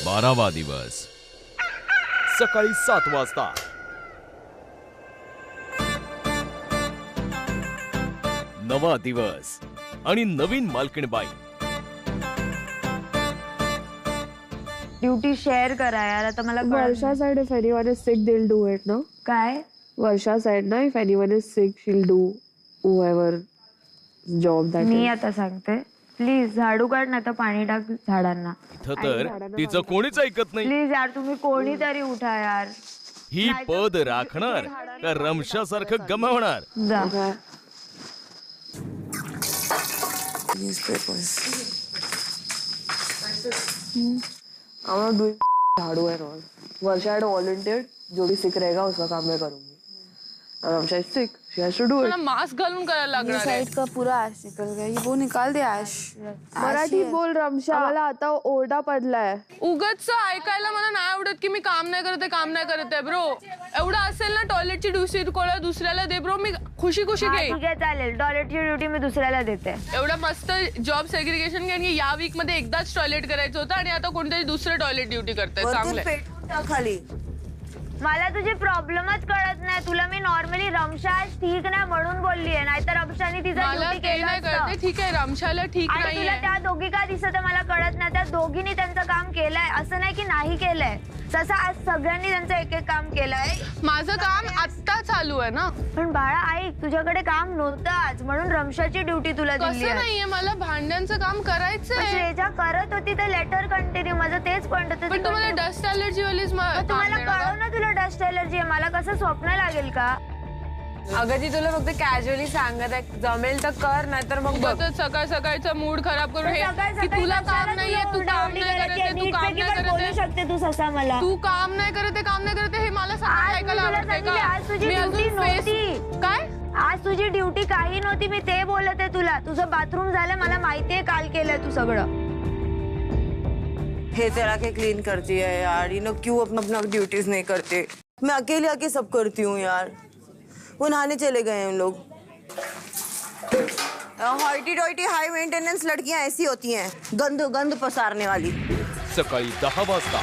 12वा दिवस सकाळी 7 वाजता. नवा दिवस आणि नवीन मालकीणबाई. ड्युटी शेअर करा यार. आता मला Varsha said if anyone is sick, they'll do it, no? काय Varsha said, no, if anyone is sick, she'll do whoever job that me is. आता सांगते, प्लीज झाडू काढ ना, तर पाणी टाक झाडांना. इथं तर तिचं कोणीच ऐकत नाही. प्लीज यार, तुम्ही कोणीतरी उठा यार. ही पद राखणार का रमशासारखं गमावणार? जा. Okay. Newspapers. I'm not doing झाड़ू and all. Varsha had volunteered. जो भी sick रहेगा उसका काम मैं करूंगी. And Ramsha is sick. She has to do it. Mask घालून करायला ये लागणार आहे. साइड का पूरा ऐश निकल गया. ये वो निकाल दे ऐश. मराठी बोल रमशा. मला आता ओरडा पडलाय. उगाच ऐकायला मला नाही आवडत की मी काम नाही करते ब्रो. एवढं असेल ना टॉयलेटची ड्युटी कोणा दुसऱ्याला दे ब्रो. मी खुशी हा, घेईन. ठीक आहे, चालेल. टॉयलेटची ड्युटी मी दुसऱ्याला देते. एवढं मस्त जॉब सेग्रिगेशन घेऊन या वीक मध्ये एकदाच टॉयलेट करायचं होतं आणि आता कोणतरी दुसरं टॉयलेट ड्युटी करतंय. चांगलंय. खाली. मला तुझे प्रॉब्लेमच कळत नाही. तुला मी नॉर्मली रमशा आज ठीक नाही म्हणून बोललीये, नाहीतर रमशाने तिचा मला ड्युटी ते केलं नाही असतं. कळते. ठीक आहे रमशाला ठीक आणि तुला नाहीये. त्या दोघी का दिसत आहे मला कळत नाही. त्या दोघींनी त्यांचं काम केलंय, असं नाही की नाही केलंय. तसं आज सगळ्यांनी त्यांचं एक एक काम केलंय. माझं काम आत्ता चालू आहे ना. पण बाळा ऐक, तुझ्याकडे काम नव्हतं आज, म्हणून रमशाची ड्युटी तुला दिली कसं आहे. नाहीये मला भांड्यांचं काम करायचंय. श्रेजा करत होती तर लेटर कंटिन्यू. माझं तेच पॉइंट होतं. पण तुम्हाला डस्ट अलर्जी वालीच तुम्हाला कळव ना, तुला डस्ट एलर्जी आहे. मला कसं स्वप्न लागेल का? अगं ती तुला फक्त कॅज्युअली सांगत आहे, जमेल तर कर, नाहीतर मग बघ. सकाळ सकाळचा मूड खराब करून हे सकाळ की सकाळी तुला कशाला काम नाहीये, तू तुला काम ओरडी नाही करायची? करते, तू काम नीटपैकी नाही पण बोलू करते, शकते तू ससा मला. तू काम नाही करते हे मला आज सांगायला मी ऐकायला तुला आवडतंय सांगितलं, का? आज तुझी मी ड्युटी अजून face- नव्हती. काय आज तुझी ड्युटी काही नव्हती. मी ते बोलत आहे तुला. तुझं बाथरूम झालं, मला माहितीये काल केलंय तू सगळं. हे तेरा के क्लीन करती है यार. ये लोग क्यों अपना ड्यूटीज नहीं करते? मैं अकेले आके सब करती हूँ यार. वो नहाने चले गए हैं उन लोग. हॉइटी डॉइटी हाई मेंटेनेंस लड़कियां ऐसी होती हैं, गंद गंद पसारने वाली. सकाळी 10 वाजता.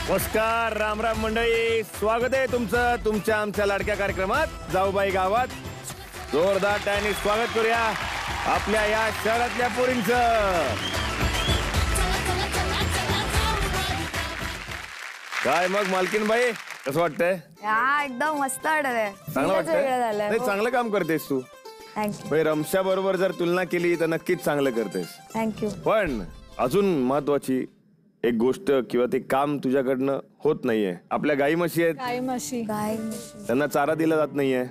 नमस्कार, राम राम मंडळी. स्वागत आहे तुमचं तुमच्या आमच्या लाडक्या कार्यक्रमात जाऊबाई गावात. जोरदार टाळ्यांनी स्वागत करूया आपल्या या शहरातल्या पोरींचं. काय मग मालकीनबाई, कसं वाटतंय? एकदम मस्त वाटत चांगलं वाटतंय? नाही, चांगलं काम करतेस तू. थँक्यू रमशा बरोबर जर तुलना केली तर नक्कीच चांगलं करतेस. थँक्यू. पण अजून महत्वाची एक गोष्ट किंवा ते काम तुझ्याकडनं होत नाहीये. आपल्या गाई म्हशी आहेत, काय म्हशी काय त्यांना चारा दिला जात नाहीये,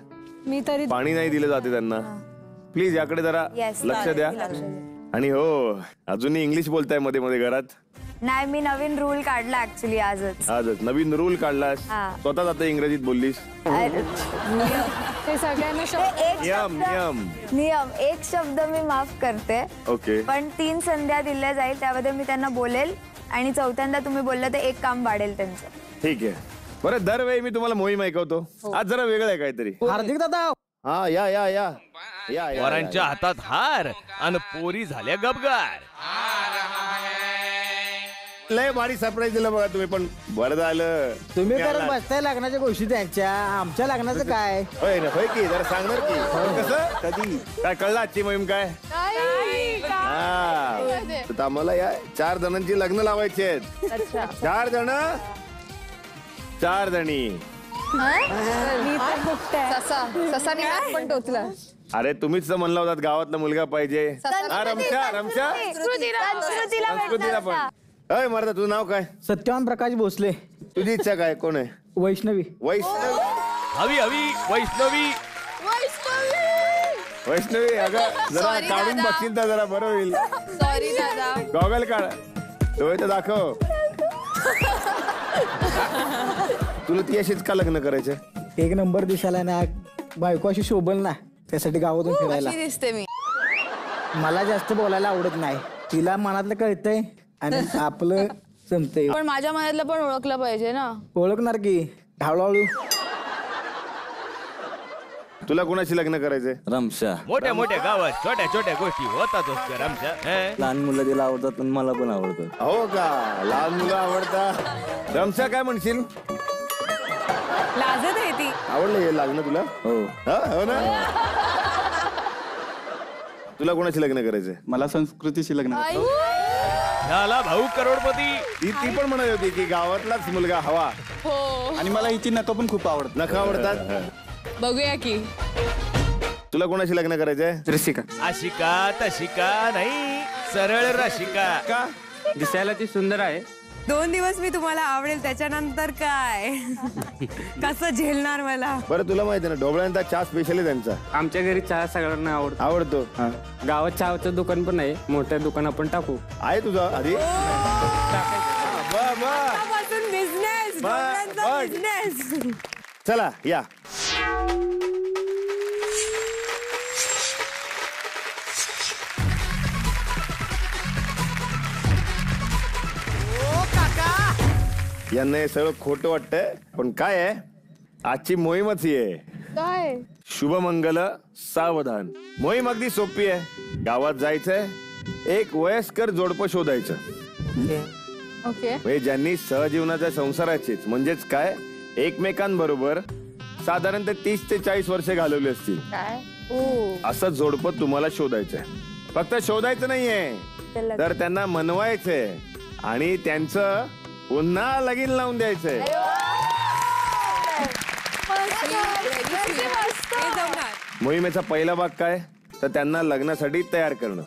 मी तरी पाणी नाही दिलं जाते त्यांना. प्लीज याकडे जरा लक्ष द्या. आणि हो, अजूनही इंग्लिश बोलताय मध्ये मध्ये घरात. नाही, मी नवीन रूल काढला ऍक्च्युली आजच नवीन रूल काढलास, हा. स्वतःच आता इंग्रजीत बोललीस. ते सगळ्यांना नियम एक शब्द मी माफ करते, ओके, पण 3 संध्या दिल्या जाईल, त्यामध्ये मी त्यांना बोलेल आणि चौथ्यांदा तुम्ही बोललं तर एक काम वाढेल त्यांचं. ठीक आहे. बरं, दरवेळी मी तुम्हाला मोहीम ऐकवतो, आज जरा वेगळं आहे काहीतरी. हार्दिक दादा, हा, या या या या या. वरांच्या हातात हार आणि पोरी झाल्या गबगार. लय भारी सरप्राईज दिलं बघा तुम्ही, पण बरं झालं तुम्ही करत बसताय लग्नाच्या गोष्टी त्यांच्या. आमच्या लग्नाचं काय? होय ना, होय की, जरा सांगणार की कसं कधी काय कळलं आजची मोहीम काय? हा, तर आम्हाला या 4 जणांची लग्न लावायची आहेत. 4 जण 4 जणी. पण टोचला. अरे तुम्हीच तर म्हणला होतात गावातला मुलगा पाहिजे. हा, रमशा रमशा संस्कृतीला पण. अय मर्दा, तुझं नाव काय? सत्यवान प्रकाश भोसले. तुझी इच्छा काय? कोण आहे? वैष्णवी. वैष्णवी. हवी हवी वैष्णवी. वैष्णवी, अगं जरा काढून बघशील तर जरा बरं होईल. सॉरी दादा. गॉगल काढ, डोळे तर दाखव. तुला ती अशीच का लग्न करायचं? एक नंबर दिसायला ना, बायको अशी शोभल ना, त्यासाठी गावातून फिरायला. दिसते मी. मला जास्त बोलायला आवडत नाही. तिला मनातलं कळतंय आणि आपलं जमतंय. पण माझ्या मनातलं पण ओळखलं पाहिजे ना. ओळखणार की हळूहळू. तुला कोणाशी लग्न करायचंय? रमशा. मोठ्या मोठ्या गावात छोट्या छोट्या गोष्टी होतातच त्या आमच्या लहान मुलं तिला आवडतात आणि मला पण आवडतात. हो का? लहान मुलं आवडतात. रमशा काय म्हणशील? लाजत आहे ती. आवडलं हे लग्न तुला? हो. हा, हो ना. तुला कोणाशी लग्न करायचंय? मला संस्कृतीशी लग्न करायचं. झाला भाऊ करोडपती. ती पण म्हणत होती की गावातलाच मुलगा हवा. आणि मला हिची नख पण खूप आवडत. नखं आवडतात. बघूया की. तुला कोणाशी लग्न करायचंय? रसिका. अशिका तशिका नाही, सरळ रशिका. का? दिसायला ती सुंदर आहे. 2 दिवस मी तुम्हाला आवडेल, त्याच्यानंतर काय कसं झेलणार मला. बरं तुला माहिती ना ढोबळ्यांचा चहा स्पेशल आहे त्यांचा. आमच्या घरी चहा सगळ्यांना आवडतो. गावात चहाचं दुकान पण आहे, मोठं दुकान आपण टाकू. आहे तुझं आधी? Business business. चला या. यांना हे सगळं खोटं वाटतंय पण काय आहे, आजची मोहीमच ही आहे. काय? शुभमंगल सावधान. मोहीम अगदी सोपी आहे. गावात जायचंय, एक वयस्कर जोडपं शोधायचं. ओके. म्हणजे ज्यांनी सहजीवनाच्या संसाराचेच म्हणजेच काय एकमेकांबरोबर साधारणतः 30 ते 40 वर्षे घालवली असतील काय? असं जोडपं तुम्हाला शोधायचंय. फक्त शोधायचं नाहीये, तर त्यांना मनवायचंय आणि त्यांचं पुन्हा लगीन लावून द्यायचंय. मोहिमेचा पहिला भाग काय, तर त्यांना लग्नासाठी तयार करणं.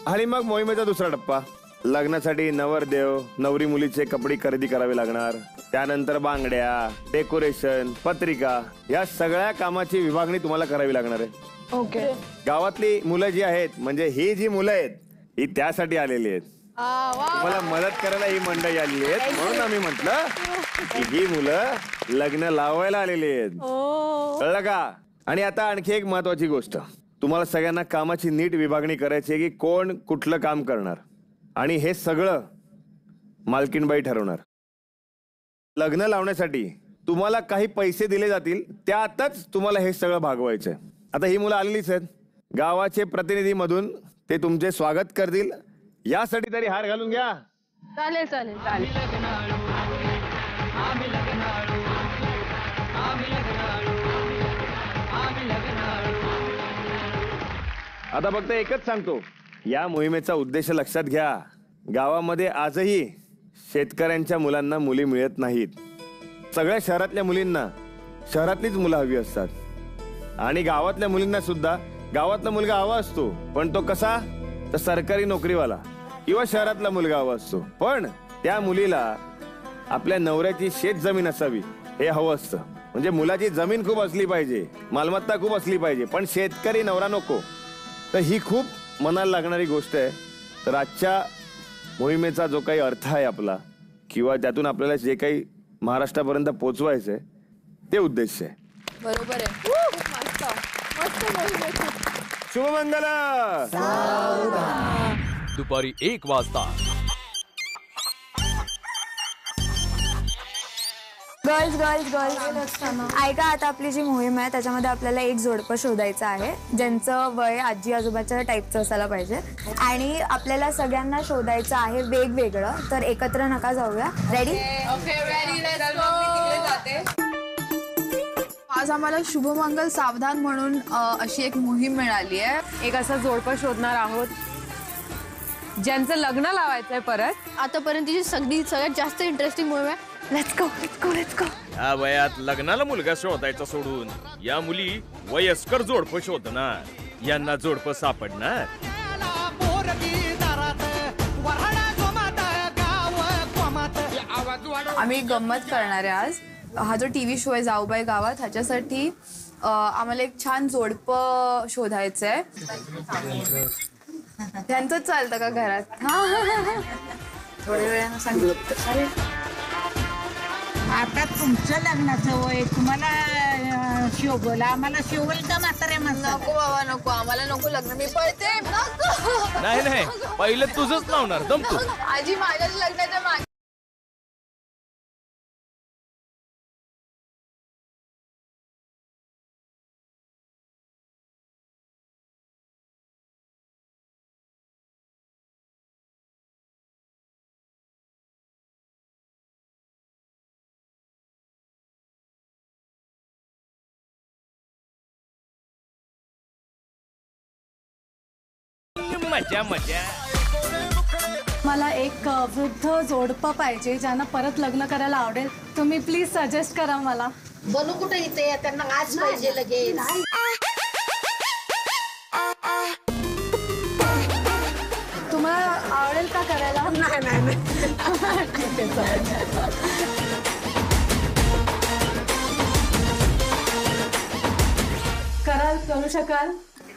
आणि मग मोहिमेचा दुसरा टप्पा, लग्नासाठी नवरदेव नवरी मुलीचे कपडे खरेदी करावे लागणार. त्यानंतर बांगड्या, डेकोरेशन, पत्रिका या सगळ्या कामाची विभागणी तुम्हाला करावी लागणार आहे. ओके. गावातली मुलं जी आहेत, म्हणजे ही जी मुलं आहेत ही त्यासाठी आलेली आहेत. तुम्हाला मदत करायला ही मंडळी आलेली आहेत. म्हणून आम्ही म्हटलं की ही मुलं लग्न लावायला आलेली आहेत. कळलं का? आणि आता आणखी एक महत्वाची गोष्ट, तुम्हाला सगळ्यांना कामाची नीट विभागणी करायची आहे की कोण कुठलं काम करणार. आणि हे सगळं मालकीणबाई ठरवणार. लग्न लावण्यासाठी तुम्हाला काही पैसे दिले जातील, त्यातच तुम्हाला हे सगळं भागवायचंय. आता ही मुलं आलेलीच आहेत. गावाचे प्रतिनिधी मधून ते तुमचे स्वागत करतील. यासाठी तरी हार घालून घ्या. चालेल चालेल चालेल. आता फक्त एकच सांगतो, या मोहिमेचा उद्देश लक्षात घ्या. गावामध्ये आजही शेतकऱ्यांच्या मुलांना मुली मिळत नाहीत. सगळ्या शहरातल्या मुलींना शहरातलीच मुलं हवी असतात. आणि गावातल्या मुलींना सुद्धा गावातला मुलगा हवा असतो, पण तो कसा, तर सरकारी नोकरीवाला किंवा शहरातला मुलगा हवा असतो. पण त्या मुलीला आपल्या नवऱ्याची शेत जमीन असावी हे हवं असतं. म्हणजे मुलाची जमीन खूप असली पाहिजे, मालमत्ता खूप असली पाहिजे, पण शेतकरी नवरा नको. तर ही खूप मनाला लागणारी गोष्ट आहे. तर आजच्या मोहिमेचा जो काही अर्थ आहे आपला, किंवा त्यातून आपल्याला जे काही महाराष्ट्रापर्यंत पोहोचवायचंय ते उद्देश आहे. बरोबर आहे. शुभमंगल. दुपारी 1 वाजता. गर्ल्स गर्ल्स गर्ल्स ऐका, आता आपली जी मोहीम आहे त्याच्यामध्ये आपल्याला एक जोडपं शोधायचं आहे ज्यांचं वय आजी आजोबाच्या टाईपचं असायला पाहिजे. आणि आपल्याला सगळ्यांना शोधायचं आहे वेगवेगळं. तर एकत्र नका जाऊया. रेडी? आज आम्हाला शुभमंगल सावधान म्हणून अशी एक मोहीम मिळाली आहे. एक असं जोडपं शोधणार आहोत ज्यांचं लग्न लावायचंय परत. आतापर्यंतची सगळ्यात जास्त इंटरेस्टिंग मोहीम आहे. Let's go let's go let's go. या वयात लग्नाला मुलगा शोधायचा सोडून या मुली वयस्कर जोडपं शोधणार. यांना जोडपं सापडणार. आम्ही गंमत करणार आहे आज. हा जो टीव्ही शो आहे जाऊबाई गावात, ह्याच्यासाठी आम्हाला एक छान जोडपं शोधायचंय. त्यांचंच चालतं का घरात? थोड्या वेळानं सांगितलं. आता तुमचं लग्नाचं वय, तुम्हाला शिवला, आम्हाला शिवल का म्हाताऱ्या माणसाला? नको बाबा नको, आम्हाला नको लग्न. मी पळते. नाही नाही, पहिलं तुझंच लावणार दम तू. आजी माझ्याच लग्नाच्या मागे मजा मजा. मला एक वृद्ध जोडपं पाहिजे ज्यांना परत लग्न करायला आवडेल. तुम्ही प्लीज सजेस्ट करा मला. बनू कुठे इथे त्यांना आज पाहिजे लगेच. तुम्हाला आवडेल का करायला? नाही. कराल, करू शकाल?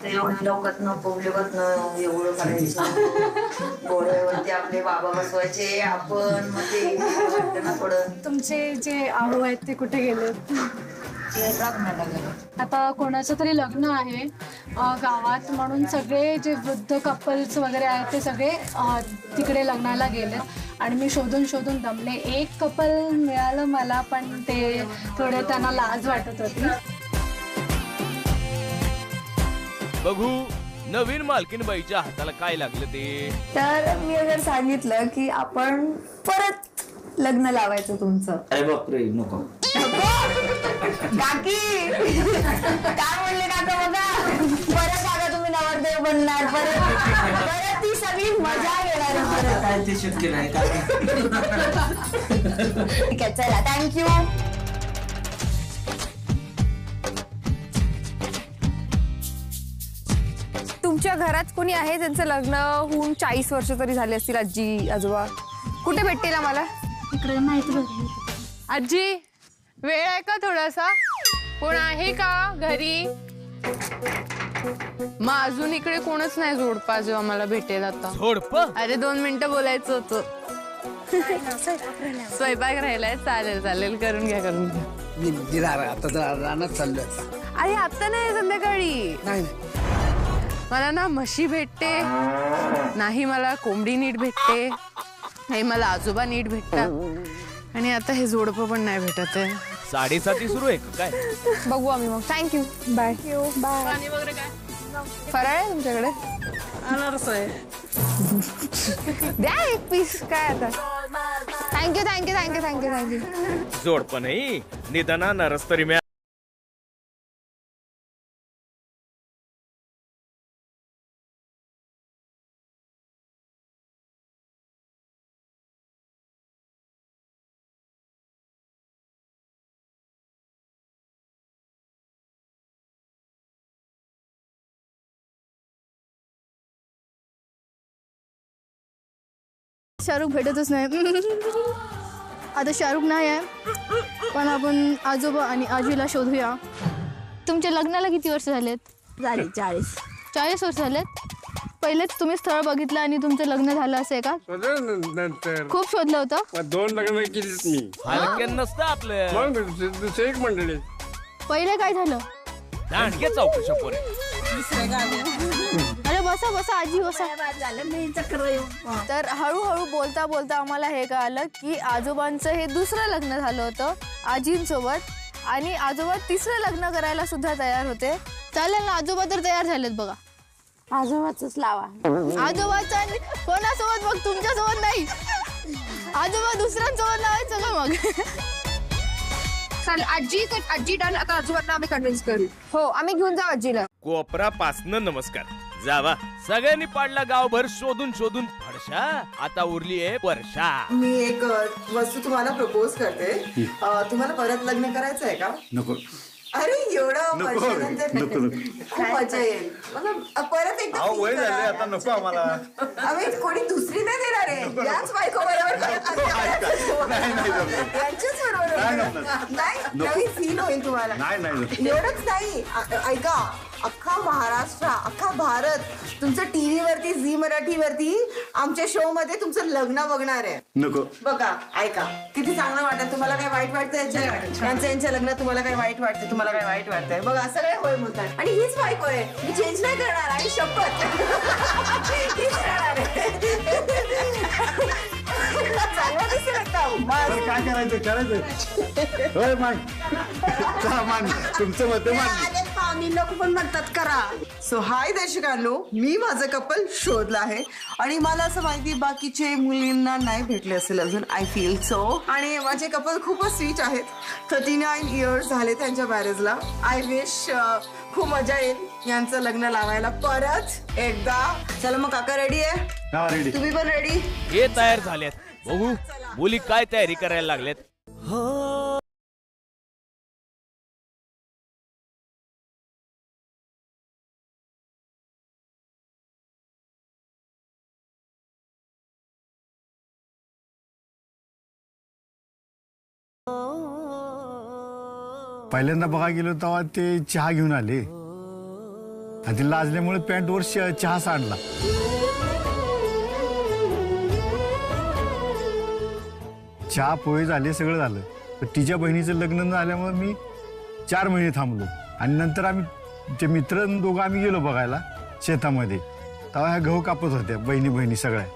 लवकरनं पोगलेवरनं एवढं करायचं. गोळ्यावरती आपले बाबा बसवायचे आपण मग ते वाटतं ना थोडं. तुमचे जे आहू आहेत ते कुठे गेले? आता कोणाचं तरी लग्न आहे गावात म्हणून सगळे जे वृद्ध कपल्स वगैरे आहेत ते सगळे तिकडे लग्नाला गेले आणि मी शोधून शोधून दमले. एक कपल मिळालं मला पण ते थोडे त्यांना लाज वाटत होती. बघू नवीन मालकीनबाईच्या हाताला काय लागलं ते. तर मी अगर सांगितलं की आपण परत लग्न लावायचं तुमचं. अरे बापरे नको. काकी काय म्हणले काका बघा. परत काका तुम्ही नवरदेव बनणार परत ती सगळी मजा येणार परत. ते शक्य नाही. ठीक आहे चला थँक्यू. तुमच्या घरात कोणी आहे ज्यांचं लग्न होऊन 40 वर्ष तरी झाले असतील? आजी आजोबा कुठे भेटतील आम्हाला? इकडे माहिती. आजी वेळ आहे का थोडासा? कोण आहे का घरी? मग अजून इकडे कोणच नाही जोडपा जो आम्हाला भेटेल आता. जोडपं? अरे 2 मिनिटं बोलायचं होतं. स्वयंपाक राहिलाय. चालेल करून घ्या. आता रानात चाललोय. अरे आता नाही संध्याकाळी. नाही मला ना म्हशी भेटते नाही, मला कोंबडी नीट भेटते नाही, मला आजोबा नीट भेटतात आणि आता हे जोडपं पण नाही भेटत आहे. 7:30 सुरू आहे काय? बघू आम्ही मग. थँक्यू. Bye bye. पाणी वगैरे काय? फराळ आहे तुमच्याकडे? अनारस आहे. द्या एक पीस. काय आता. थँक्यू. जोडपं नाही निदाना नरस तरी मिळा. शाहरुख भेटतच नाही. आता शाहरुख नाही आहे पण आपण आजोबा आणि आजीला शोधूया. तुमच्या लग्नाला किती वर्ष झालेत? झाली 40. 40 वर्ष झालेत. पहिलेच तुम्ही स्थळ बघितलं आणि तुमचं लग्न झालं असं का? नंतर खूप शोधलं होतं. 2 लग्न केलीच मी. हलक्यान नसतं आपलं. दुसरे एक मंडळी. पहिले काय झालं? दांडक्या चौकशा पोरे. अरे बसा आजी बसा. तर हळूहळू बोलता बोलता आम्हाला हे कळालं की आजोबांचं हे दुसरं लग्न झालं होतं आजींसोबत आणि आजोबा तिसरं लग्न करायला सुद्धा तयार होते. चालेल ना, आजोबा तर तयार झालेत बघा. आजोबाच लावा. आजोबाचा आणि कोणासोबत? मग तुमच्यासोबत नाही. आजोबा दुसऱ्यांसोबत लावायचं का मग? चालेल आजी डन. आता आजोबांना आम्ही कन्व्हिन्स करू. हो आम्ही घेऊन जाऊ आजीला. कोपरापासनं नमस्कार. जावा सगळ्यांनी पाडला गावभर शोधून फडशा. आता उरली आहे वर्षा. मी एक वस्तू तुम्हाला प्रपोज करते. तुम्हाला परत लग्न करायचं आहे का? नको. अरे एवढं वर्षानंतर खूप मजा येईल. परत एकदा आता नको आम्हाला. आम्ही कोणी दुसरी नाही देणार आहे. याच बायको बरोबर नाही. नवीन फील होईल तुम्हाला. एवढंच नाही, ऐका अख्खा महाराष्ट्र अख्खा भारत तुमचं टीव्ही वरती झी मराठी वरती आमच्या शो मध्ये तुमचं लग्न बघणार आहे. नको. बघा ऐका किती चांगलं वाटत. तुम्हाला काय वाईट वाटतं? यांचं लग्न तुम्हाला काय वाईट वाटतं? तुम्हाला काय वाईट वाटतंय? बघा सगळे होय म्हणतात आणि हीच बायको आहे. मी चेंज नाही करणार आणि शपथ हीच राहणार आहे. चांगला दिसेल एकदम. मस्त. काय करायचं होय मान तुमचं मत आलेत पाहुणी लोक पण म्हणतात करा. सो हाय दर्शकांनो, मी माझं कपल शोधलं आहे आणि मला असं माहिती बाकीचे मुलींना नाही भेटले असेल अजून. I feel so. आणि माझे कपल खूपच स्वीट आहेत. 39 इयर्स झाले त्यांच्या मॅरेजला. आय विश खूप मजा येईल यांचं लग्न लावायला परत एकदा. चला मग काका रेडी आहे? तुम्ही पण रेडी? हे तयार झालेत. बघू मुली काय तयारी करायला लागलेत. पहिल्यांदा बघा गेलो तेव्हा ते चहा घेऊन आले आणि ते लाजल्यामुळे पॅन्टवर चहा सांडला. चहा पोहे झाले, सगळं झालं. तर तिच्या बहिणीचं लग्न झाल्यामुळे मी 4 महिने थांबलो आणि नंतर आम्ही ते मित्र दोघं आम्ही गेलो बघायला शेतामध्ये. तेव्हा ह्या गहू कापत होत्या बहिणी बहिणी सगळ्या.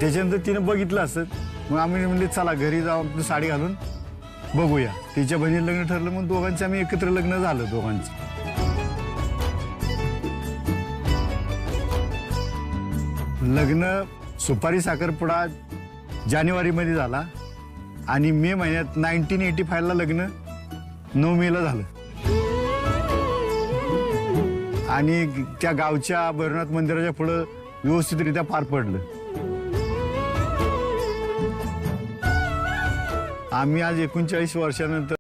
त्याच्यानंतर तिने बघितलं असत. मग आम्ही म्हणले चला घरी जाऊ, आपली साडी घालून बघूया. तिच्या बहिणीला लग्न ठरलं, मग दोघांचं आम्ही एकत्र लग्न झालं दोघांचं. लग्न सुपारी साखरपुडा जानेवारीमध्ये झाला आणि मे महिन्यात 1985ला लग्न 9 मेला झालं. आणि त्या गावच्या भैरवनाथ मंदिराच्या पुढं व्यवस्थितरित्या पार पडलं. आम्ही आज 39 वर्षानंतर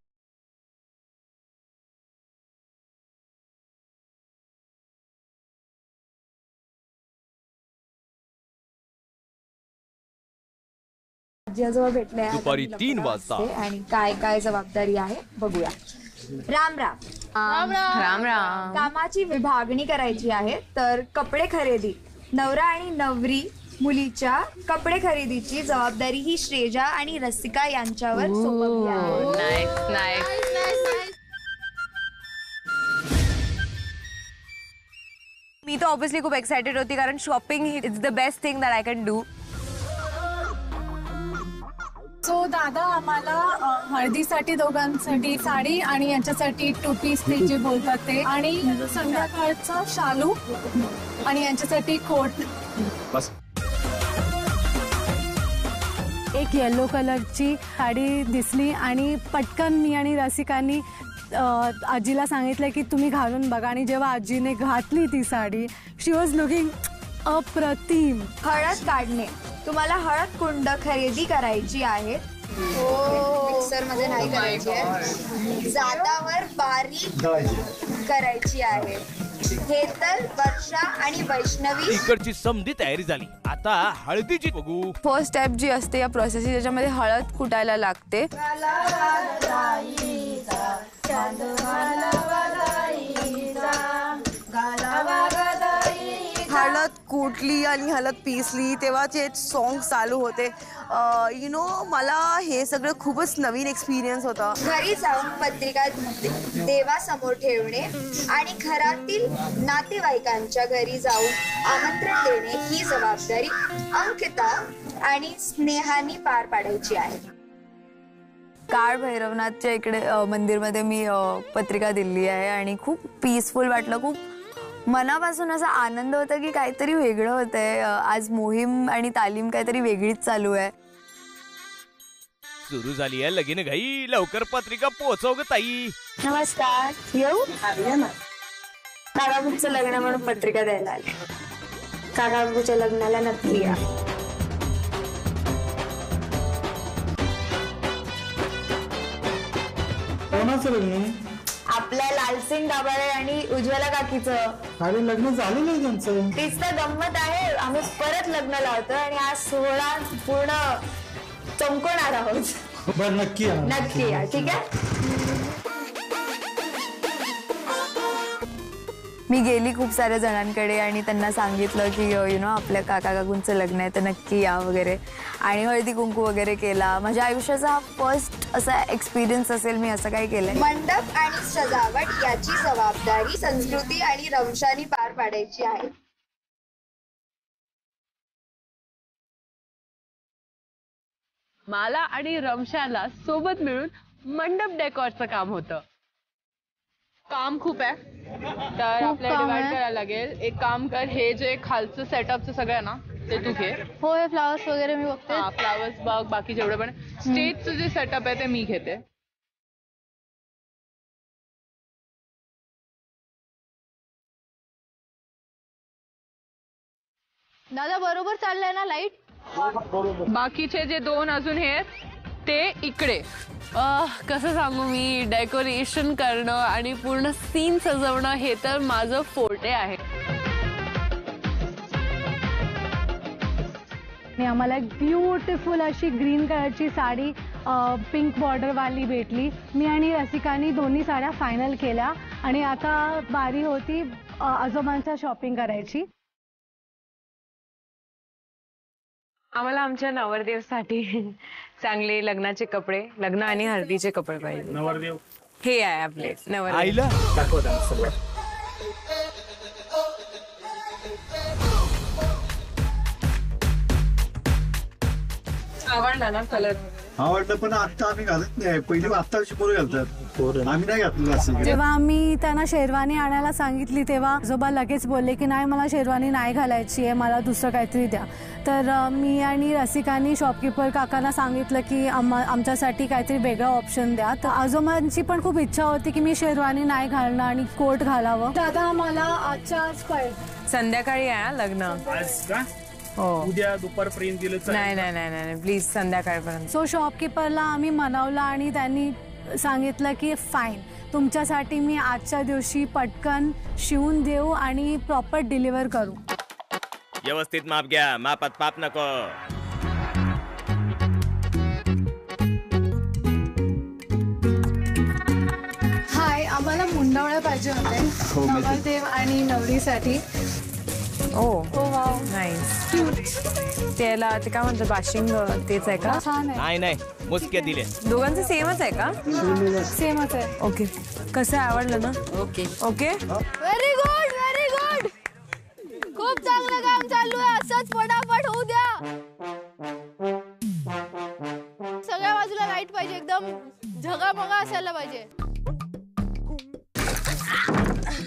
आजी-आजोबा भेटले आहेत. दुपारी 3 वाजता. आणि काय काय जबाबदारी आहे बघूया. राम राम. राम राम. कामाची विभागणी करायची आहे. तर कपडे खरेदी, नवरा आणि नवरी मुलीच्या कपडे खरेदीची जबाबदारी ही श्रेजा आणि रसिका यांच्यावर सोपवली आहे. मी तर ऑब्विसली खूप एक्साइटेड होती कारण shopping is the best thing that I can do. So दादा आम्हाला हळदीसाठी दोघांसाठी साडी आणि यांच्यासाठी 2 पीस ते जे बोलतात ते, आणि संध्याकाळचा शालू आणि यांच्यासाठी कोट. बस. एक येलो कलरची साडी दिसली आणि पटकन मी आणि रसिकांनी आजीला सांगितलं की तुम्ही घालून बघा. आणि जेव्हा आजीने घातली ती साडी, शी वॉज लुकिंग अप्रतिम. हळद काढणे, तुम्हाला हळद कुंड खरेदी करायची आहे. मिक्सर मध्ये नाही करायची आहे, जातावर बारीक करायची आहे. हेतल, वर्षा आणि वैष्णवी इकडची समधी तयारी झाली. आता हळदीची बघू. फर्स्ट स्टेप जी असते या प्रोसेस, त्याच्यामध्ये हळद कुटायला लागते. हळद कुटली आणि हळद पिसली तेव्हा जे सॉन्ग चालू होते. यु नो मला हे सगळं खूपच नवीन एक्सपिरियन्स होता. घरी जाऊन पत्रिका देवासमोर ठेवणे आणि घरातील नातेवाईकांच्या घरी जाऊन आमंत्रण देणे ही जबाबदारी अंकिता आणि स्नेहानी पार पाडायची आहे. काळ भैरवनाथच्या इकडे मंदिरमध्ये मी पत्रिका दिली आहे आणि खूप पीसफुल वाटलं. खूप मनापासून असा आनंद होता की काहीतरी वेगळं होतंय. आज मोहीम आणि तालीम काहीतरी वेगळीच चालू आहे. सुरू झाली आहे लगीन घाई. लवकर पत्रिका पोहोचव ग ताई. नमस्कार. येऊ? काकाबूचं लग्न म्हणून पत्रिका द्यायला आले. काकाबूच्या लग्नाला नक्की या. कोणाचं लग्न? आपल्या लालसिंग गाभाळे आणि उज्ज्वला काकीचं. अरे लग्न झालेलं आहे त्यांचं. तीच तर गंमत आहे. आम्ही परत लग्न लावतो आणि आज सोहळा पूर्ण चमकवणार आहोत. बरं नक्की या. नक्की या. ठीक आहे. मी गेली खूप साऱ्या जणांकडे आणि त्यांना सांगितलं की यु नो आपल्या काका काकूंचं लग्न आहे तर नक्की या वगैरे, आणि हळदी कुंकू वगैरे केला. माझ्या आयुष्याचा हा फर्स्ट असा एक्सपिरियन्स असेल मी असं काही केलंय. मंडप आणि सजावट याची जबाबदारी संस्कृती आणि रमशानी पार पाडायची आहे. मला आणि रमशाला सोबत मिळून मंडप डेकोरचं काम होतं. काम खूप आहे तर आपल्याला डिवाइड करायला लागेल. एक काम कर, हे जे खालचं सेटअपचं सगळं आहे ना ते तू घे. हो, हे फ्लावर्स वगैरे मी बघते. फ्लावर्स बघ, बाकी जेवढं पण स्टेजचं जे सेटअप आहे ते मी घेते. दादा बरोबर चाललंय ना लाईट? बाकीचे जे 2 अजून आहेत ते इकडे. कसं सांगू मी, डेकोरेशन करणं आणि पूर्ण सीन सजवणं हे तर माझं फोर्टे आहे. आम्हाला एक ब्युटिफुल अशी ग्रीन कलरची साडी पिंक बॉर्डरवाली भेटली. मी आणि रसिकानी दोन्ही साड्या फायनल केल्या आणि आता बारी होती आजोबांच्या शॉपिंग करायची. आम्हाला आमच्या नवरदेवसाठी चांगले लग्नाचे कपडे, लग्न आणि हळदीचे कपडे पाहिजे. नवरदेव हे आहे आपले नवरदेव. आईला दाखवता सगळं. आवडला ना कलर? आवडलं, पण आता आम्ही घालत नाही. पहिली आत्ताची पोरं घालतात, आम्ही नाही घातलं असं. जेव्हा आम्ही त्यांना शेरवानी आणायला सांगितली तेव्हा आजोबा लगेच बोलले की नाही, मला शेरवानी नाही घालायची आहे, मला दुसरं काहीतरी द्या. तर मी आणि रसिकांनी शॉपकीपर काकांना सांगितलं की आमच्यासाठी काहीतरी वेगळं ऑप्शन द्या. तर आजोबांची पण खूप इच्छा होती की मी शेरवानी नाही घालणं आणि कोट घालावं. दादा मला आजच्या आज पाहिजे. संध्याकाळी आहे लग्न. आज का? हो, उद्या दुपारपर्यंत गेलं तर नाही नाही नाही नाही प्लीज संध्याकाळपर्यंत. सो शॉपकीपरला आम्ही मनवलं आणि त्यांनी सांगितलं की फाईन, तुमच्यासाठी मी आजच्या दिवशी पटकन शिवून देऊ आणि प्रॉपर डिलिव्हर करू. व्यवस्थित माप घ्या, मापात पाप नको. हाय, आम्हाला मुंडावळ्या पाहिजे होते नवरदेव आणि नवरीसाठी. ओ वाव, नाईस. त्याला ते काय म्हणतात, बाशिंग तेच आहे का? छान आहे. नाही नाही, मुसके दिले. दोघांचं सेमच आहे का? सेमच आहे. ओके, कसं आहे, आवडलं ना? Okay okay, very good, very good. खूप चांगलं काम चालू आहे, असंच फटाफट होऊ द्या. सगळ्या बाजूला लाईट पाहिजे, एकदम झगामगा असायला पाहिजे.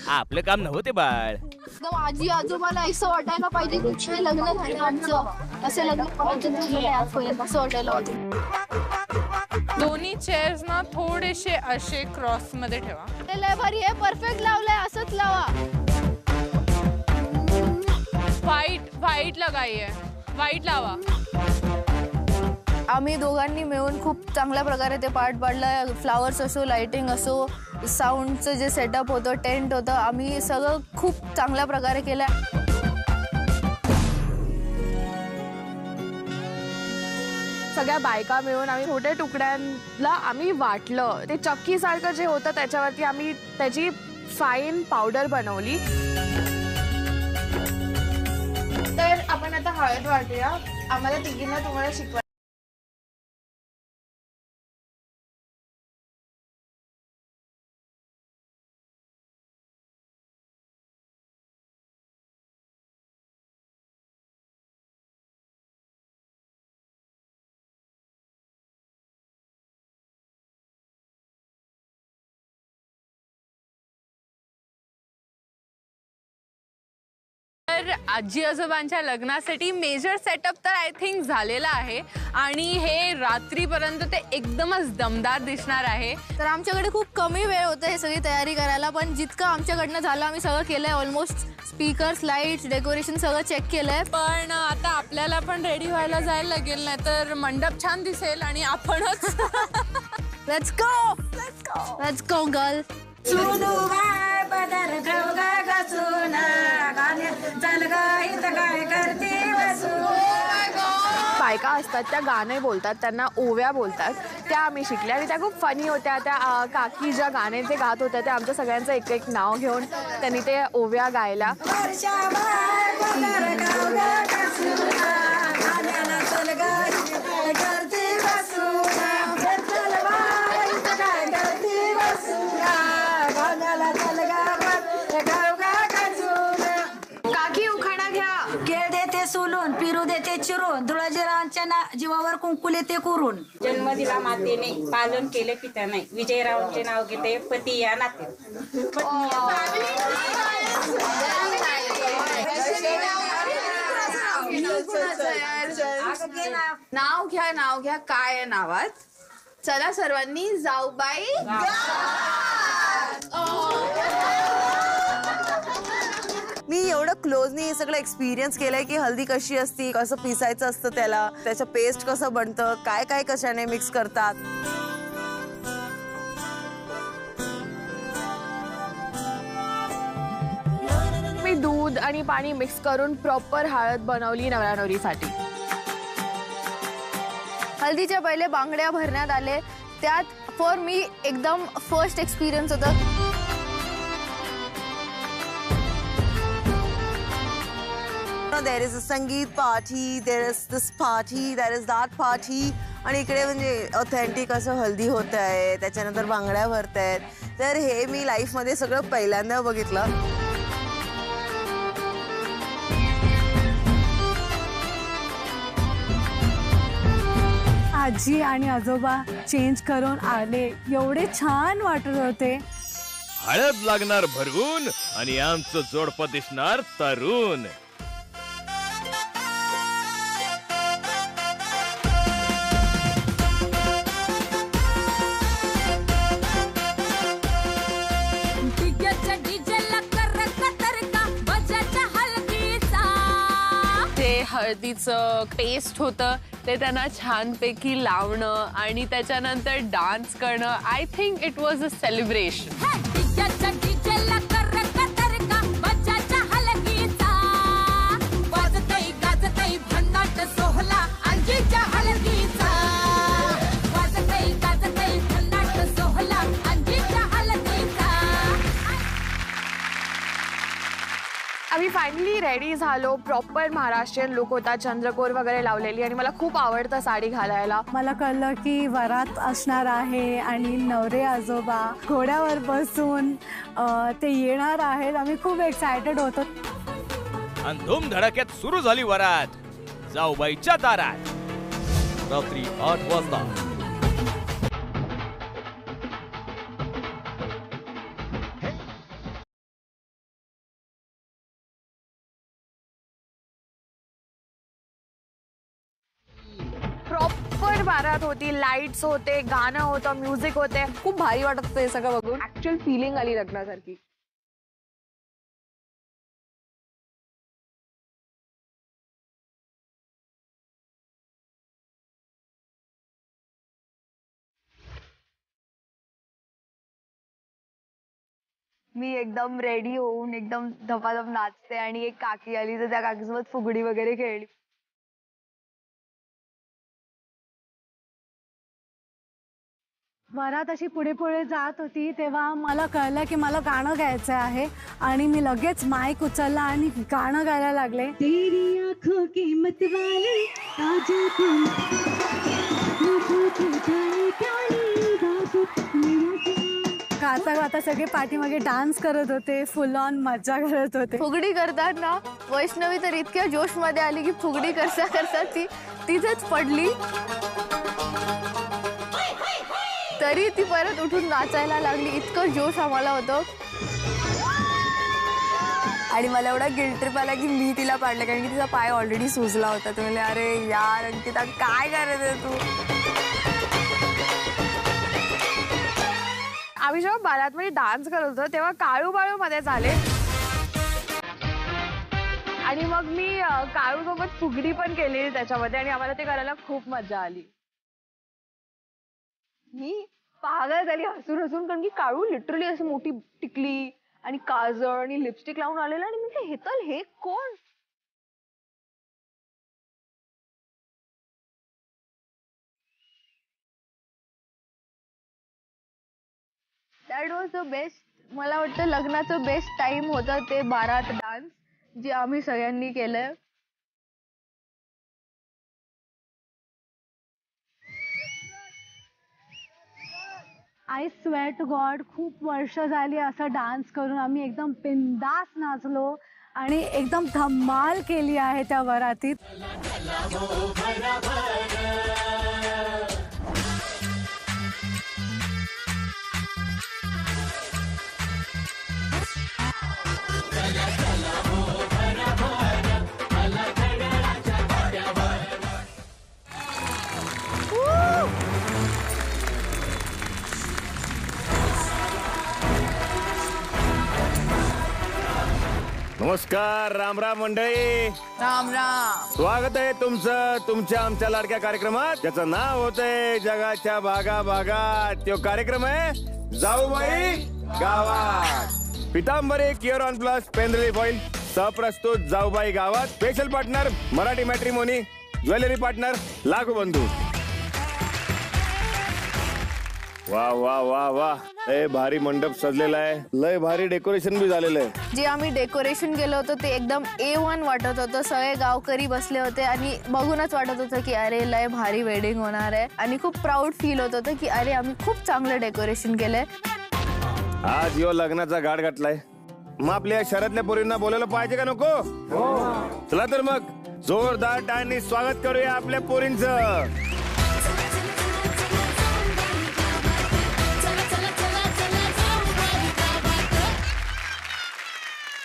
आपलं काम नव्हते बाळ. एकदम आजी आजोबाला असं वाटायला पाहिजे की हे लग्न झालं आमचं, असं लग्न असं वाटायला पाहिजे. दोन्ही चेअर्स ना थोडेसे असे क्रॉस मध्ये ठेवा. ते लय भारी आहे, परफेक्ट लावलंय, असंच लावा. व्हाईट लगाइए, व्हाईट लावा. आम्ही दोघांनी मिळून खूप चांगल्या प्रकारे ते पार्ट पाडलं. फ्लावर्स असो, लाइटिंग असो, साऊंडचं जे सेटअप होतं, टेंट होतं, आम्ही सगळं खूप चांगल्या प्रकारे केलं. सगळ्या बायका मिळून आम्ही छोट्या तुकड्यांना आम्ही वाटलं. ते चक्की सारखं जे होतं त्याच्यावरती आम्ही त्याची फाईन पावडर बनवली. तर आपण आता हळद वाटूया. आम्हाला तिघींना तुम्हाला शिकवा. तर आजी आजोबांच्या लग्नासाठी मेजर सेटअप तर आय थिंक झालेला आहे आणि हे रात्रीपर्यंत ते एकदमच दमदार दिसणार आहे. तर आमच्याकडे खूप कमी वेळ होता हे सगळी तयारी करायला, पण जितकं आमच्याकडनं झालं आम्ही सगळं केलंय. ऑलमोस्ट स्पीकर्स, लाईट्स, डेकोरेशन सगळं चेक केलंय. पण आता आपल्याला पण रेडी व्हायला जायला लागेल, नाही तर मंडप छान दिसेल आणि आपणच. Let's go, let's go, let's go girl. सुनू बाय पदर खाऊ गा गसून गाणे चल ग इथं काय करते बसून. बायका असतात त्या गाणे बोलतात, त्यांना ओव्या बोलतात, त्या आम्ही शिकल्या आणि त्या खूप फनी होत्या. त्या काकी ज्या गाणे ते गात होत्या त्या आमच्या सगळ्यांचं एक एक नाव घेऊन त्यांनी ते ओव्या गायला. काकी उखाणा घ्या. केळ देते सोलून, पिरू देते चिरून, धुळाजीरावांच्या जीवावर कुंकुले ते करून. जन्म दिला मातेने, पालन केले पित्याने, विजयरावांचे नाव घेते पती या नाते. नाव घ्या, नाव घ्या. काय आहे नावात? चला सर्वांनी जाऊबाई. मी एवढं क्लोजनी हे सगळं एक्सपिरियन्स केलंय की हल्दी कशी असती, कसं पिसायचं असतं त्याला, त्याचं पेस्ट कसं बनतं, काय काय कशाने मिक्स करतात. मी दूध आणि पाणी मिक्स करून प्रॉपर हळद बनवली नवरा नवरीसाठी. हल्दीच्या पहिले बांगड्या भरण्यात आले. त्यात फॉर मी एकदम फर्स्ट एक्सपिरियन्स होतं. देर इज अ संगीत party, there is this party, there is that party. आणि इकडे म्हणजे ऑथेंटिक असं हल्दी होत आहे, त्याच्यानंतर बांगड्या भरत आहेत. तर हे मी लाईफमध्ये सगळं पहिल्यांदा बघितलं. आजी आणि आजोबा चेंज करून आले, एवढे छान वाटत होते. हळद लागणार भरून आणि आमचं जोडपं दिसणार तरुण. हळदीचं पेस्ट होतं ते त्यांना छानपैकी लावणं आणि त्याच्यानंतर डान्स करणं. I think it was a celebration. आम्ही फायनली रेडी झालो. प्रॉपर महाराष्ट्रीयन लुक होता, चंद्रकोर वगैरे लावलेली आणि मला खूप आवडतं साडी घालायला. मला कळलं की वरात असणार आहे आणि नवरे आजोबा घोड्यावर बसून ते येणार आहेत. आम्ही खूप एक्सायटेड होतो. आणि धूमधडाक्यात सुरू झाली वरात जाऊबाईच्या दारात. रात्री 8 वाजता. प्रॉपर बारात होती, लाईट्स होते, गाणं होतं, म्युझिक होते. खूप भारी वाटत होतं हे सगळं बघून. ऍक्च्युअल फिलिंग आली लग्नासारखी. मी एकदम रेडी होऊन एकदम धपाधप नाचते आणि एक काकी आली तर त्या काकीसोबत फुगडी वगैरे खेळली. वरात अशी पुढे पुढे जात होती तेव्हा मला कळलं की मला गाणं गायचं आहे आणि मी लगेच माईक उचलला आणि गाणं गायला लागले. तेरी आँखों की मतवाले ताजे तुम गाता गाता सगळे पाठीमागे डान्स करत होते, फुल ऑन मजा करत होते. फुगडी करतात ना, वैष्णवी तर इतक्या जोश मध्ये आली की फुगडी करता करता ती तिथेच पडली. तरी ती परत उठून नाचायला लागली. इतकं जोश आम्हाला होतं. आणि मला एवढा गिल्ट ट्रिप आला की मी तिला पाडलं कारण की तिचा पाय ऑलरेडी सुजला होता. तर म्हणले अरे यार अंकिता काय करत आहे तू. आम्ही जेव्हा बारातमध्ये डान्स करत होतो तेव्हा काळू बाळू मध्ये झाले आणि मग मी काळू सोबत फुगडी पण केली त्याच्यामध्ये आणि आम्हाला ते करायला खूप मजा आली. मी पागल झाली हसून हसून कारण की काळू लिटरली अशी मोठी टिकली आणि काजळ आणि लिपस्टिक लावून आलेला आणि मी हे कोण दॅट वॉज द बेस्ट. मला वाटतं लग्नाचं बेस्ट टाइम होतं ते बारात डान्स जे आम्ही सगळ्यांनी केलं. आय स्वेअर टू गॉड खूप वर्ष झाली असं डान्स करून आम्ही एकदम बिंदास नाचलो आणि एकदम धमाल केली आहे त्या वरातीत. नमस्कार, राम राम मंडळी. राम राम. स्वागत आहे तुमचं तुमच्या आमच्या लाडक्या कार्यक्रमात. त्याचं नाव होतंय जगाच्या भागा भागात. तो कार्यक्रम आहे जाऊबाई गावात. Pitambari cure on plus pain oil सहप्रस्तुत जाऊबाई गावात. Special partner Marathi matrimony. Jewellery partner Lagu Bandhu. वा वा वा वा, लय भारी मंडप सजलेला आहे. लय भारी डेकोरेशन बी झालेलं आहे. जे आम्ही डेकोरेशन केलं होतं ते एकदम A1 वाटत होतं. सगळे गावकरी बसले होते आणि बघूनच वाटत होतं की अरे लय भारी वेडिंग होणार आहे आणि खूप प्राऊड फील होत होतं की अरे आम्ही खूप चांगलं डेकोरेशन केलंय. आज यो लग्नाचा घाट घातलाय. मग आपल्या शहरातल्या पोरींना बोलायला पाहिजे का नको? चला तर मग जोरदार टाळ्यांनी स्वागत करूया आपल्या पोरींचं.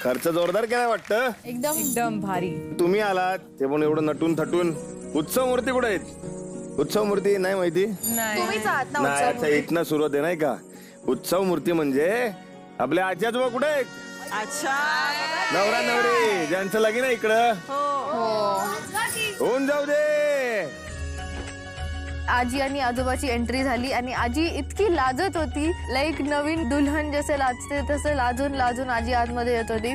खर्च जोरदार केला वाटतं. एकदम भारी. तुम्ही आलात ते पण एवढं नटून थटून. उत्सव मूर्ती कुठे आहेत? उत्सव मूर्ती नाही माहिती? तुम्हीच आहात ना नाही, उत्सव अच्छा इथनं सुरुवात आहे नाही का? उत्सव मूर्ती म्हणजे आपल्या आजी आजोबा कुठे आहेत? अच्छा, नवरा नवरी ज्यांचं लगीन आहे इकडं होऊन जाऊ दे. आजी आणि आजोबाची एंट्री झाली आणि आजी इतकी लाजत होती, लाईक नवीन दुल्हन जसे लाजते तसं लाजून लाजून आजी आतमध्ये येत होती.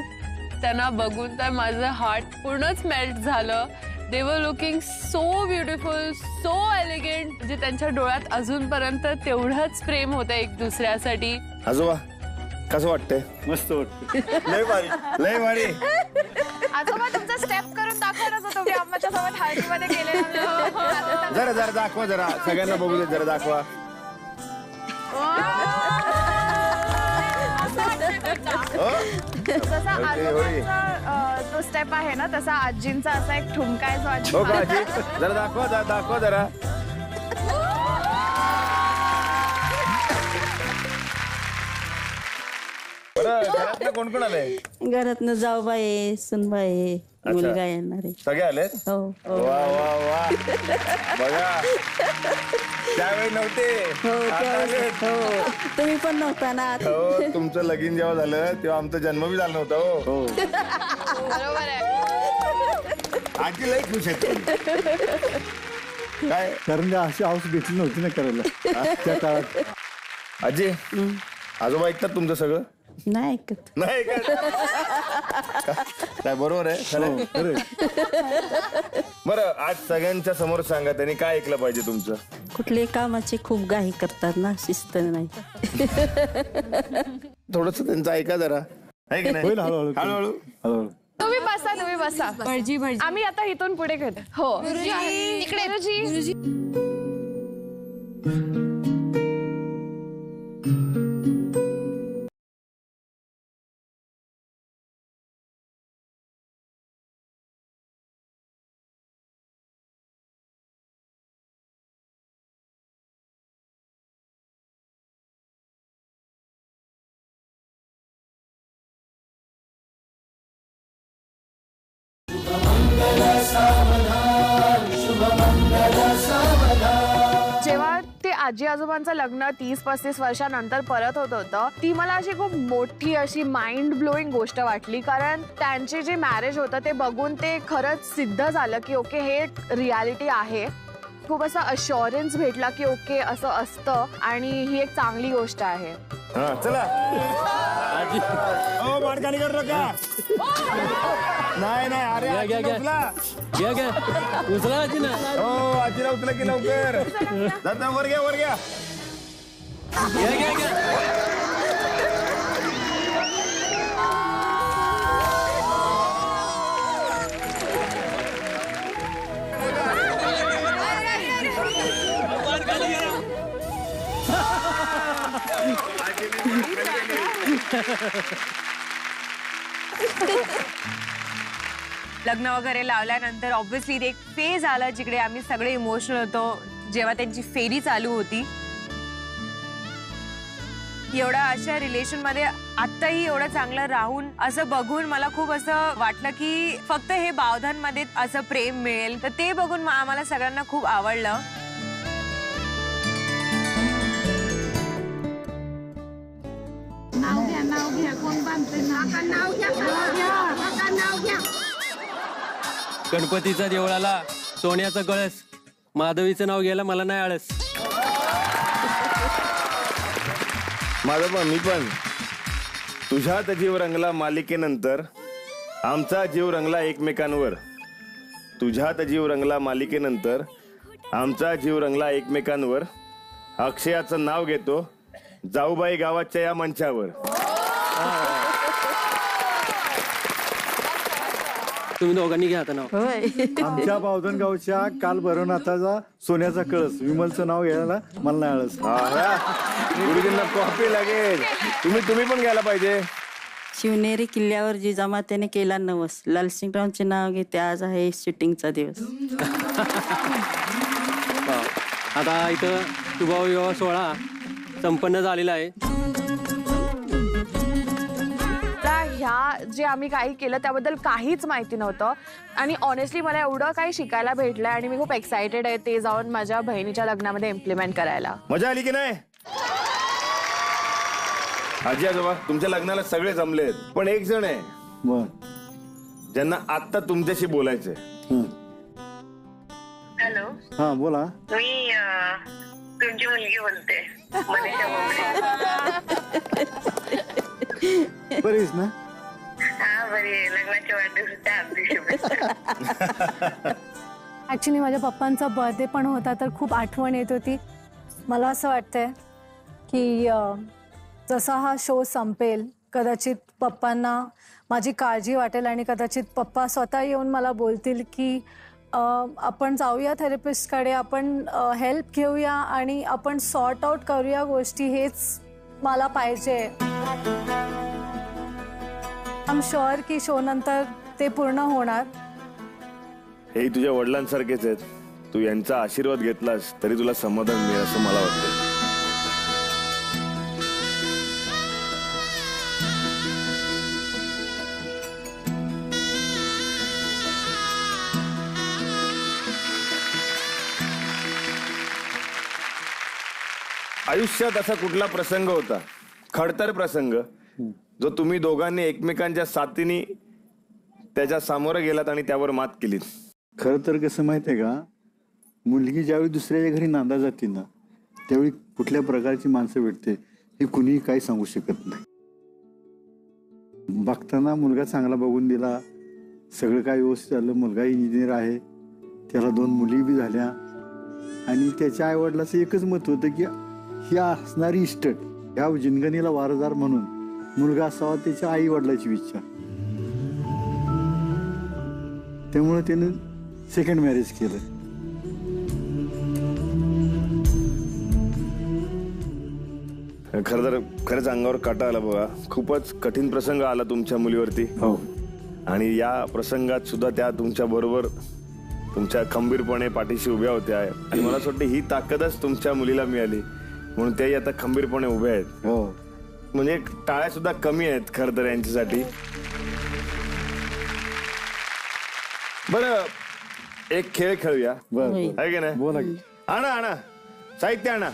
त्यांना बघून तर माझं हार्ट पूर्णच मेल्ट झालं. They were looking so beautiful, so elegant. म्हणजे त्यांच्या डोळ्यात अजूनपर्यंत तेवढंच प्रेम होतं एक दुसऱ्यासाठी. आजोबा कसं वाटतंय? मस्त वाटतंय. लय भारी, लय भारी. आजोबा तुमचा स्टेप करून दाखवत होतो मी आम्हाला सोबत हळदीमध्ये केलेला. जरा जरा दाखवा, जरा सगळ्यांना बघू दे, जरा दाखवा. जसा आजोबांचा जो स्टेप आहे ना तसा आजींचा असा एक ठुमका आहे जो आजी. हो का आजी? जरा दाखवा, दाखवा जरा. घरातलं कोण कोण आलंय? घरातनं जाऊबाई, सुनबाई, मुलगा येणार आहे. सगळे आलेत? हो. वा वा वा, बघा त्यावेळी नव्हते. हो, तुम्ही पण नव्हता ना. हो, तुमचं लगीन जेव्हा झालं तेव्हा आमचा जन्म बी झाला नव्हता. हो बरोबर आहे. आजी लई खुश आहेत. काय कारण अशी हाऊस भेटली नव्हती ना करायला त्या काळात. आजी आजोबा ऐकतात तुमचं सगळं? नाही ऐकत. नाही ऐकत. काय बरोबर आहे. बरं, आज सगळ्यांच्या समोर सांगा त्यांनी काय ऐकलं पाहिजे तुमचं? कुठले कामाची खूप घाई करतात ना, शिस्त नाही. थोडस त्यांचं ऐका जरा. ऐक नाही हळूहळू हळूहळू. तुम्ही बसा. भटजी आम्ही आता इथून पुढे घेतो. हो इकडे गुरुजी. जेव्हा ते आजी आजोबांचं लग्न 30-35 वर्षानंतर परत होत होतं, ती मला अशी खूप मोठी अशी माइंड ब्लोईंग गोष्ट वाटली. कारण त्यांचे जे मॅरेज होतं ते बघून ते खरंच सिद्ध झालं की ओके हे रियालिटी आहे. खूप असा अश्युरन्स भेटला की ओके असं असतं आणि ही एक चांगली गोष्ट आहे. चला माडकानी करू नका. नाही नाही, अरे उचला आजीला. हो आजीला उचला की लवकर. जाता वर घ्या, वर घ्या. लग्न वगैरे लावल्यानंतर ऑब्व्हियसली एक फेज आला जिकडे आम्ही सगळे इमोशनल होतो, जेव्हा त्यांची फेरी चालू होती. एवढा अशा रिलेशन मध्ये आत्ताही एवढं चांगलं राहून असं बघून मला खूप असं वाटलं की फक्त हे बावधानमध्ये असं प्रेम मिळेल. तर ते बघून आम्हाला सगळ्यांना खूप आवडलं. नाव घ्या कोण बांधते नाव घ्या. गणपतीचा देवळाला सोन्याचा कळस, माधवीचं नाव घ्यायला मला नाही आळस. माझं पण मी पण तुझ्यात जीव रंगला मालिकेनंतर आमचा जीव रंगला एकमेकांवर. तुझ्यात जीव रंगला मालिकेनंतर आमचा जीव रंगला एकमेकांवर. अक्षयाचं नाव घेतो जाऊबाई गावाच्या या मंचावर. तुम्ही दोघांनी घ्या आता नाव. आमच्या बावधन गावच्या काल भरवनाथाचा सोन्याचा कळस, विमलचं नाव घ्यायला मला नाही आळस. गुरुजींना कॉपी लागेल. तुम्ही पण घ्यायला पाहिजे. शिवनेरी किल्ल्यावर जिजामातेने केला नवस, लालसिंगरावचे नाव घेते, आज आहे शूटिंगचा दिवस. आता इथं शुभविवाह सोहळा संपन्न झालेला आहे. ह्या जे आम्ही काही केलं त्याबद्दल काहीच माहिती नव्हतं आणि ऑनेस्टली मला एवढं काही शिकायला भेटलंय आणि मी खूप एक्सायटेड आहे ते जाऊन माझ्या बहिणीच्या लग्नामध्ये इम्प्लिमेंट करायला. मजा आली की नाही? आजी आजोबा तुमच्या लग्नाला सगळे जमलेत, पण एक जण आहे ज्यांना आता तुमच्याशी बोलायचंय. हॅलो. हा बोला. मी तुमची मुलगी बोलते, मनीषा बोबडे. बरीच ना? हा बरी आहे. लग्नाच्या वाढदिवसाच्या हार्दिक शुभेच्छा. ऍक्च्युली माझ्या पप्पांचा बर्थडे पण होता तर खूप आठवण येत होती. मला असं वाटतंय की जसा हा शो संपेल कदाचित पप्पांना माझी काळजी वाटेल आणि कदाचित पप्पा स्वतः येऊन मला बोलतील की आपण जाऊया थेरपिस्टकडे, आपण हेल्प घेऊया आणि आपण सॉर्ट आउट करूया गोष्टी, हेच मला पाहिजे. आय एम शुअर की शो नंतर ते पूर्ण होणार. हे तुझ्या वडिलांसारखेच आहेत. तू यांचा आशीर्वाद घेतलास तरी तुला समाधान मिळेल असं मला वाटतं. आयुष्यात असा कुठला प्रसंग होता, खडतर प्रसंग, जो तुम्ही दोघांनी एकमेकांच्या साथीने त्याच्या सामोरं गेलात आणि त्यावर मात केलीत? खरं तर कसं माहिती आहे का, मुलगी ज्यावेळी दुसऱ्याच्या घरी नांदा जाते ना त्यावेळी कुठल्या प्रकारची माणसं भेटते हे कुणीही काही सांगू शकत नाही. बघताना मुलगा चांगला बघून दिला, सगळं काय व्यवस्थित झालं. मुलगा इंजिनियर आहे, त्याला 2 मुली बी झाल्या आणि त्याच्या आईवडिलाचं एकच मत होतं की ही असणारी इस्टेट ह्या जिनगणीला वारसदार म्हणून मुलगा असावा, त्याच्या आई वडिलाची इच्छा. त्यामुळे त्यानं सेकंड मॅरेज केलं. खरं तर खरंच अंगावर काटा आला बघा. खूपच कठीण प्रसंग आला तुमच्या मुलीवरती. हो. आणि या प्रसंगात सुद्धा त्या तुमच्या बरोबर तुमच्या खंबीरपणे पाठीशी उभ्या होत्या. आणि मला असं वाटतं ही ताकदच तुमच्या मुलीला मिळाली म्हणून त्याही आता खंबीरपणे उभ्या आहेत. हो. म्हणजे टाळ्या सुद्धा कमी आहेत खरं तर यांच्यासाठी. बरं एक खेळ खेळूया, आहे की नाही? बोला. आणा साहित्य आणा.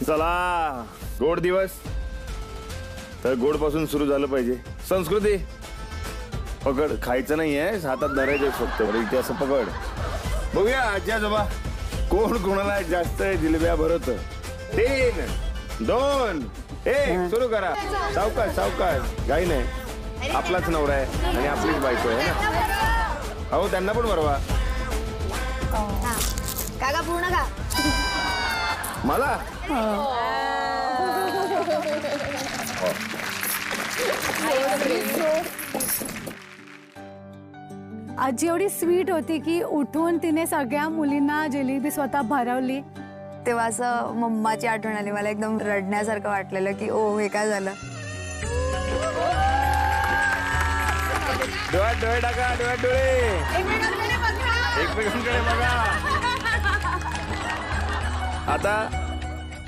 चला, गोड दिवस तर गोड पासून सुरू झालं पाहिजे. संस्कृती पकड, खायचं नाहीये, हातात धरायचं फक्त. इथे असं पकड. बघूया आजी आजोबा कोण कोणाला जास्त जिलेब्या भरवत. 3, 2, 1 सुरू करा. सावकाश सावकाश, घाई नाही. आपलाच नवरा आहे आणि आपलीच बायको आहे ना. हो त्यांना पण भरवा. काका पूर्ण का मला आजी एवढी स्वीट होती की उठून तिने सगळ्या मुलींना जिलेबी स्वतः भरवली तेव्हा असं मम्माची आठवण आली मला. एकदम रडण्यासारखं वाटलेलं की ओ हे काय झालं. डोळ्यात डोळे टाका, डोळ्यात डोळे एकमेकांकडे बघा. आता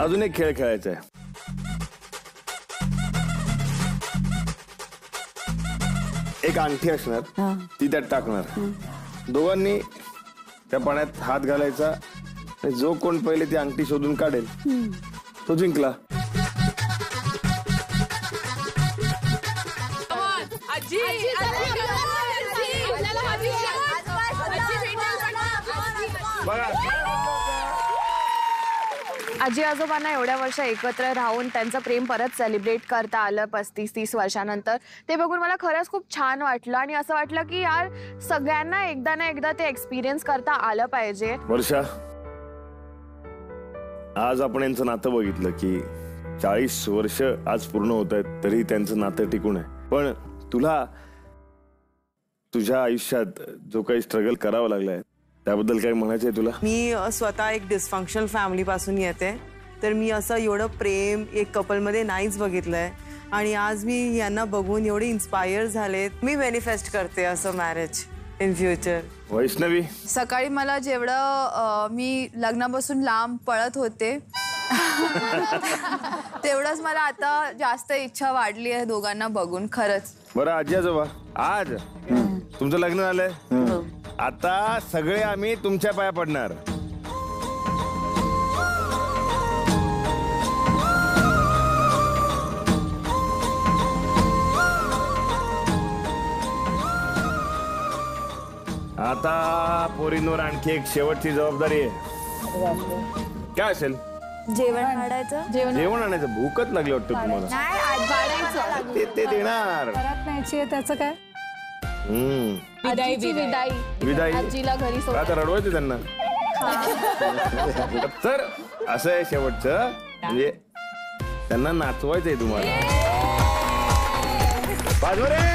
अजून एक खेळ खेळायचा आहे. एक अंगठी असणार, ती त्यात टाकणार. दोघांनी त्या पाण्यात हात घालायचा. जो कोण पहिले ती अंगठी शोधून काढेल तो जिंकला. आजी आजोबांना एवढ्या वर्ष एकत्र राहून त्यांचं प्रेम परत सेलिब्रेट करता आलं 35-30 वर्षानंतर, ते बघून मला खरंच खूप छान वाटलं. आणि असं वाटलं की यार सगळ्यांना एकदा ना एकदा ते एक्सपिरियन्स करता आलं पाहिजे. वर्षा, आज आपण यांचं नातं बघितलं की 40 वर्ष आज पूर्ण होत आहेत तरी त्यांचं नातं टिकून आहे. पण तुला तुझ्या आयुष्यात जो काही स्ट्रगल करावं लागलाय त्याबद्दल काही म्हणायचंय तुला? मी स्वतः एक डिस्फंक्शनल फॅमिली पासून येते, तर मी असं एवढं प्रेम एक कपलमध्ये नाहीच बघितलंय. आणि आज मी यांना बघून एवढे इन्स्पायर झाले. मी मॅनिफेस्ट करते असं मॅरेज इन फ्युचर. वैष्णवी, सकाळी मला जेवढं मी लग्नापासून लांब पळत होते तेवढंच मला आता जास्त इच्छा वाढली आहे दोघांना बघून खरंच. बरं आजी आजोबा, आज तुमचं लग्न झालंय, आता सगळे आम्ही तुमच्या पाया पडणार. आता पोरींवर आणखी एक शेवटची जबाबदारी आहे. काय असेल? जेवण आणायचं. जेवण आणायचं. भूकच लागली वाटतं तुम्हाला. ते देणार. न्यायची आहे त्याचं काय? विदाई. आजीला घरी सोड. आता रडवायचं त्यांना. तर असं आहे शेवटचं, म्हणजे त्यांना नाचवायचंय तुम्हाला. बाजूरे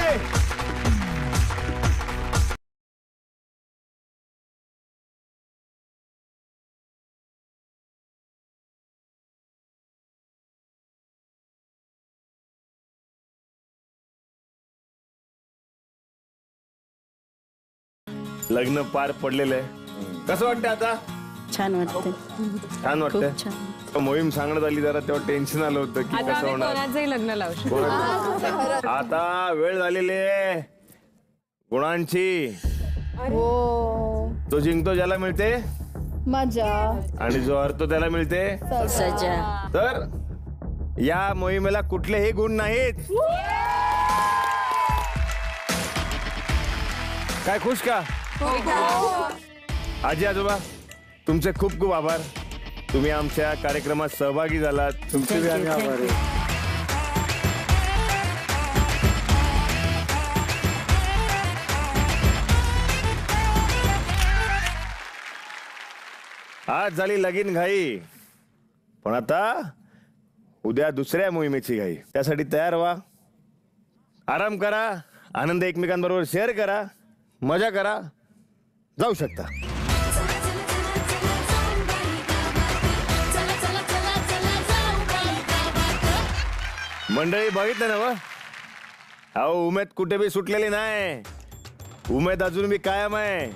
लग्न पार पडलेलं आहे. कसं वाटतं आता? छान वाटतं. छान वाटतं. मोहीम सांगण्यात आली जरा तेव्हा टेन्शन आलं होतं की कसं होणार. लग्न लावू. आता वेळ झालेली आहे गुणांची. तो जिंकतो ज्याला मिळते मजा, आणि जो हरतो त्याला मिळते सजा. तर या मोहिमेला कुठलेही गुण नाहीत. काय खुश का? आजी आजोबा, तुमचे खूप खूप आभार. तुम्ही आमच्या कार्यक्रमात सहभागी झालात. तुमचे बी आम्ही आभार आहे. आज झाली लगीन घाई, पण आता उद्या दुसऱ्या मोहिमेची घाई. त्यासाठी तयार व्हा, आराम करा, आनंद एकमेकांबरोबर शेअर करा, मजा करा, जाऊ शकता. मंडळी बघितलं ना व? अहो उमेद कुठे बी सुटलेली नाही. उमेद अजून बी कायम आहे.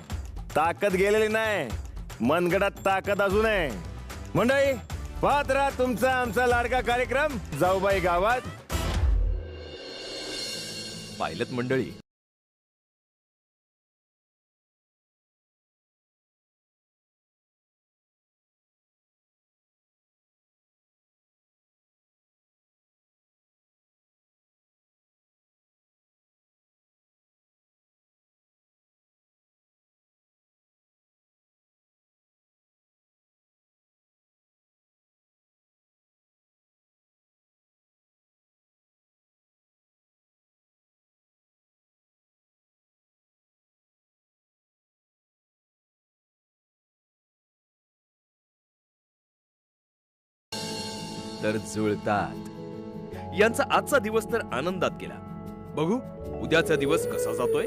ताकद गेलेली नाही. मनगडात ताकद अजून आहे. मंडळी पाहत राहा तुमचा आमचा लाडका कार्यक्रम जाऊबाई गावात. पायलट मंडळी. तर जुळतात. यांचा आजचा दिवस तर आनंदात गेला. बघू उद्याचा दिवस कसा जातोय.